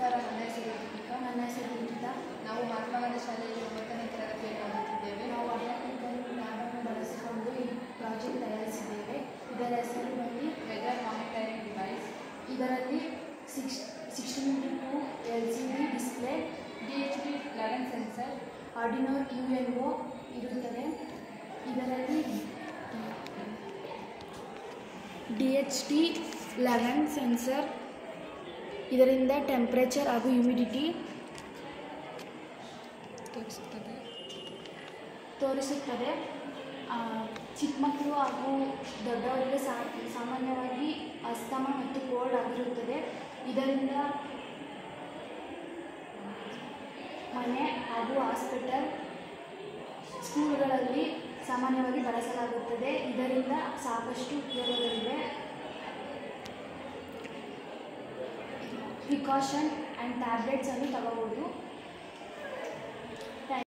ನಮಸ್ಕಾರ, ನನ್ನ ಹೆಸರು ದೀಪಿಕಾ. ನನ್ನ ಹೆಸರು ಗೀತಾ. ನಾವು ಮಹಾತ್ಮ ಗಾಂಧಿ ಶಾಲೆಯಲ್ಲಿ 9ನೇ ತರಗತಿಯಲ್ಲಿ ಓದುತ್ತಿದ್ದೇವೆ. ನಾವು ಲ್ಯಾಬನ್ನು ಬಳಸಿಕೊಂಡು ಈ ಪ್ರಾಜೆಕ್ಟ್ ತಯಾರಿಸಿದ್ದೇವೆ. ಇದರ ಹೆಸರು ಬಂದು ವೆದರ್ ಮಾನಿಟರಿಂಗ್ ಡಿವೈಸ್. ಇದರಲ್ಲಿ 16:2 LCD display, DHT11 sensor, Arduino UNO ಇರುತ್ತದೆ. ಇದರಲ್ಲಿ DHT11 ಸೆನ್ಸರ್, ಇದರಿಂದ ಟೆಂಪ್ರೇಚರ್ ಹಾಗೂ ಹ್ಯುಮಿಡಿಟಿ ತೋರಿಸುತ್ತದೆ. ಚಿಕ್ಕ ಮಕ್ಕಳು ಹಾಗೂ ದೊಡ್ಡವರಿಗೆ ಸಾಮಾನ್ಯವಾಗಿ ಅಸ್ತಮ ಮತ್ತು ಕೋಲ್ಡ್ ಆಗಿರುತ್ತದೆ. ಇದರಿಂದ ಮನೆ ಹಾಗೂ ಹಾಸ್ಪಿಟಲ್, ಸ್ಕೂಲ್ಗಳಲ್ಲಿ ಸಾಮಾನ್ಯವಾಗಿ ಬಳಸಲಾಗುತ್ತದೆ. ಇದರಿಂದ ಸಾಕಷ್ಟು ಉಪಯೋಗಗಳಿವೆ. ಪ್ರಿಕಾಷನ್ ಆ್ಯಂಡ್ ಟ್ಯಾಬ್ಲೆಟ್ಸನ್ನು ತಗೋಬೋದು.